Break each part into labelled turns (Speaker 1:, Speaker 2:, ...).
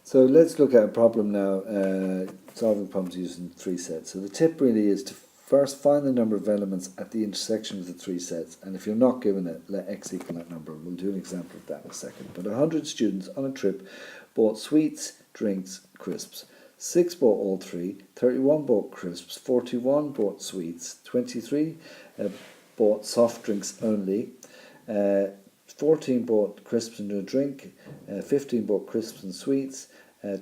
Speaker 1: So let's look at a problem now, solving problems using three sets. So the tip really is to first find the number of elements at the intersection of the three sets, and if you're not given it, let x equal that number. We'll do an example of that in a second. But 100 students on a trip bought sweets, drinks, crisps. 6 bought all three, 31 bought crisps, 41 bought sweets, 23 bought soft drinks only, 14 bought crisps and a drink, 15 bought crisps and sweets,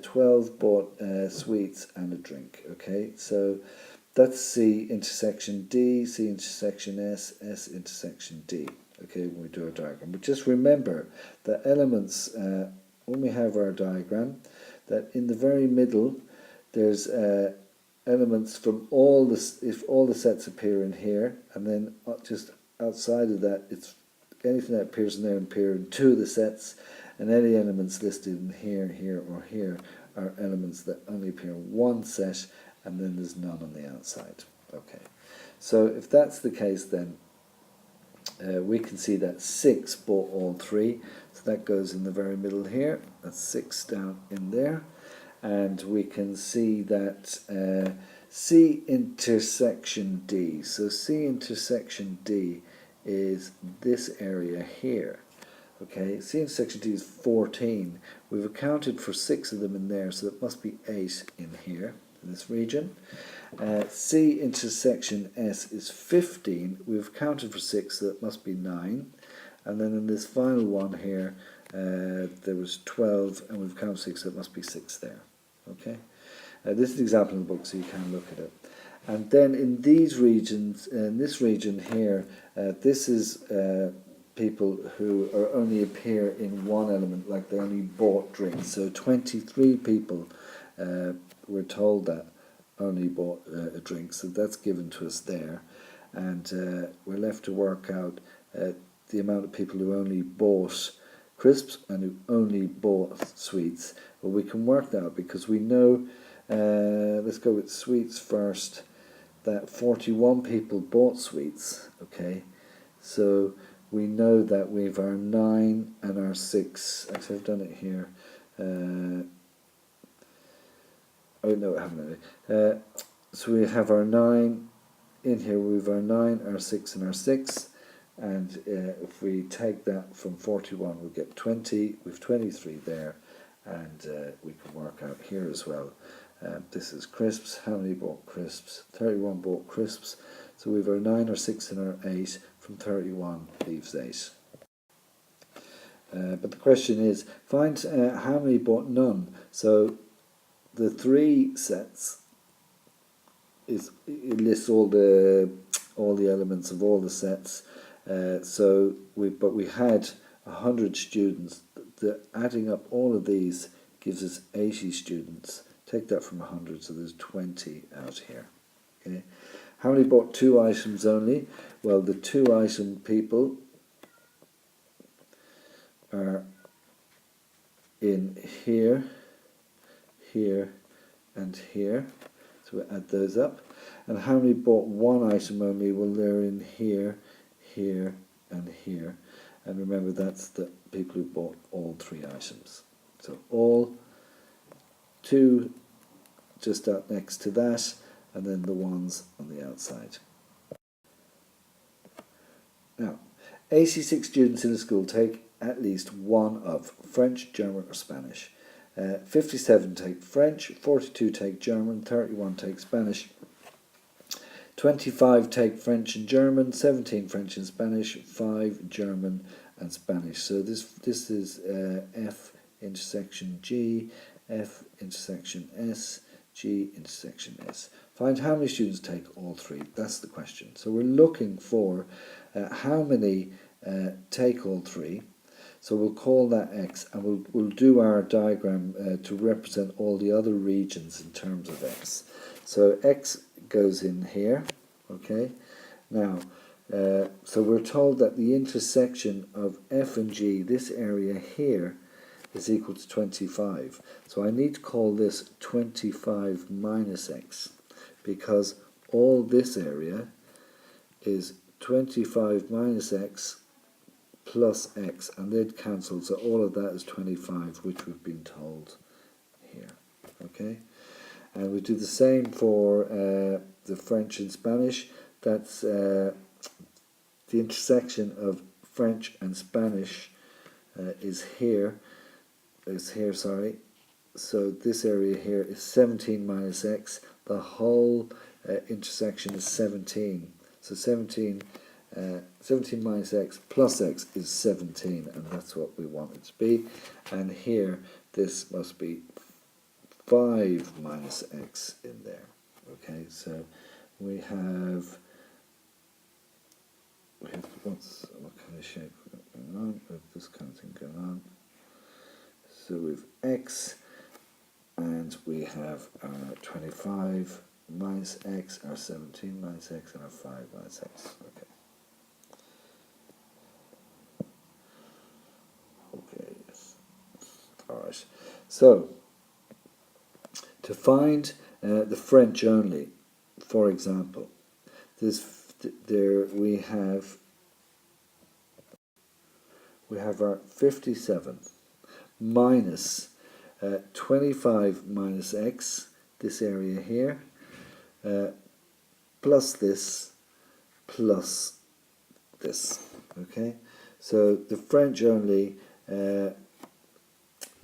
Speaker 1: 12 bought sweets and a drink. Okay, so that's C intersection D, C intersection S, S intersection D. Okay, when we do our diagram. But just remember that elements, when we have our diagram, that in the very middle there's elements from all this, if all the sets appear in here, and then just outside of that, it's anything that appears in there appear in two of the sets, and any elements listed in here, here, or here are elements that only appear in one set, and then there's none on the outside. Okay, so if that's the case, then we can see that 6 bought all three, so that goes in the very middle here. That's 6 down in there. And we can see that C intersection D. So C intersection D is this area here. Okay, C intersection D is 14. We've accounted for 6 of them in there, so that must be 8 in here, in this region. C intersection S is 15. We've counted for 6, so that must be 9. And then in this final one here, there was 12, and we've counted 6, so it must be 6 there. Okay, this is an example in the book, so you can look at it. And then in these regions, in this region here, this is people who are only appear in one element, like they only bought drinks. So 23 people were told that only bought a drink, so that's given to us there. And we're left to work out the amount of people who only bought crisps and who only bought sweets. Well, we can work that out because we know, let's go with sweets first, that 41 people bought sweets. Okay, so we know that we've our 9 and our 6. Actually, I've done it here. Oh no, I haven't. So we have our 9 in here. We've our 9, our 6, and our 6. And if we take that from 41, we'll get 20. We've 23 there, and we can work out here as well. This is crisps. How many bought crisps? 31 bought crisps. So we've our 9, our 6, and our 8. From 31 leaves 8. But the question is, find how many bought none. So the 3 sets it lists all the elements of all the sets. But we had 100 students. Adding up all of these gives us 80 students. Take that from 100, so there's 20 out here. Okay. How many bought 2 items only? Well, the 2 item people are in here, here, and here. So we add those up. And how many bought 1 item only? Well, they're in here, here, and here. And remember, that's the people who bought all 3 items. So all 2 just out next to that, and then the ones on the outside. Now, 86 students in a school take at least one of French, German, or Spanish. 57 take French, 42 take German, 31 take Spanish, 25 take French and German, 17 French and Spanish, 5 German and Spanish. So this is F intersection G, F intersection S, G intersection S. Find how many students take all 3. That's the question. So we're looking for how many take all 3. So we'll call that X, and we'll do our diagram to represent all the other regions in terms of X. So X goes in here, okay? Now, so we're told that the intersection of F and G, this area here, is equal to 25. So I need to call this 25 minus X, because all this area is 25 minus X plus X, and they'd cancel, so all of that is 25, which we've been told here. Okay, and we do the same for the French and Spanish. That's the intersection of French and Spanish is here. Sorry. So this area here is 17 minus x. The whole intersection is 17. So 17 minus x plus x is 17, and that's what we want it to be. And here, this must be 5 minus x in there. Okay, so we have what kind of shape going on? We have this kind of thing going on. So we've x, and we have our 25 minus x, our 17 minus x, and our 5 minus x. Okay. Okay. All right. So to find the French only, for example, we have our 57 minus 25 minus x, this area here, plus this, plus this. Okay, so the French only,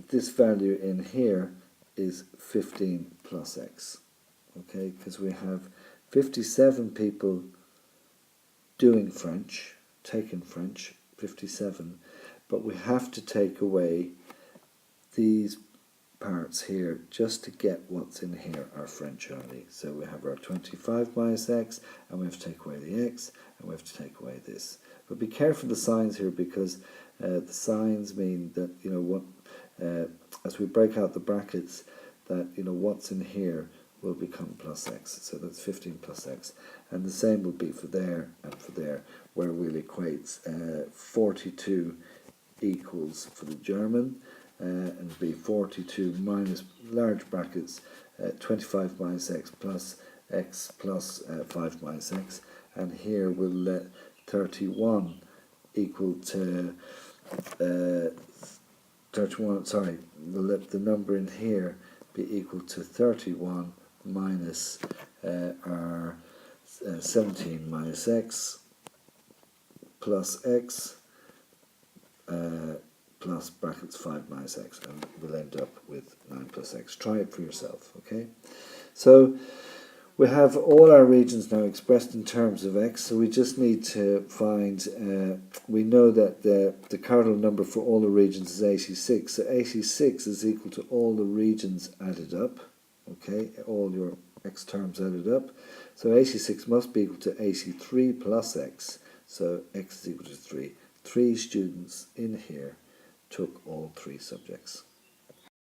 Speaker 1: this value in here is 15 plus x. Okay, because we have 57 people doing French, taking French, 57, but we have to take away these parts here just to get what's in here, our French only. So we have our 25 minus x, and we have to take away the x, and we have to take away this. But be careful of the signs here, because the signs mean that, you know, what as we break out the brackets, that, you know, what's in here will become plus x. So that's 15 plus x. And the same will be for there and for there, where we'll equate 42 equals for the German, and be 42 minus large brackets 25 minus x plus 5 minus x, and here we'll let 31 equal to 31, sorry, we'll let the number in here be equal to 31 minus our 17 minus x plus x plus brackets 5 minus x, and we'll end up with 9 plus x. Try it for yourself, okay? So we have all our regions now expressed in terms of x, so we just need to find, we know that the cardinal number for all the regions is 86, so 86 is equal to all the regions added up, okay, all your x terms added up, so 86 must be equal to 83 plus x, so x is equal to 3. 3 students in here took all 3 subjects.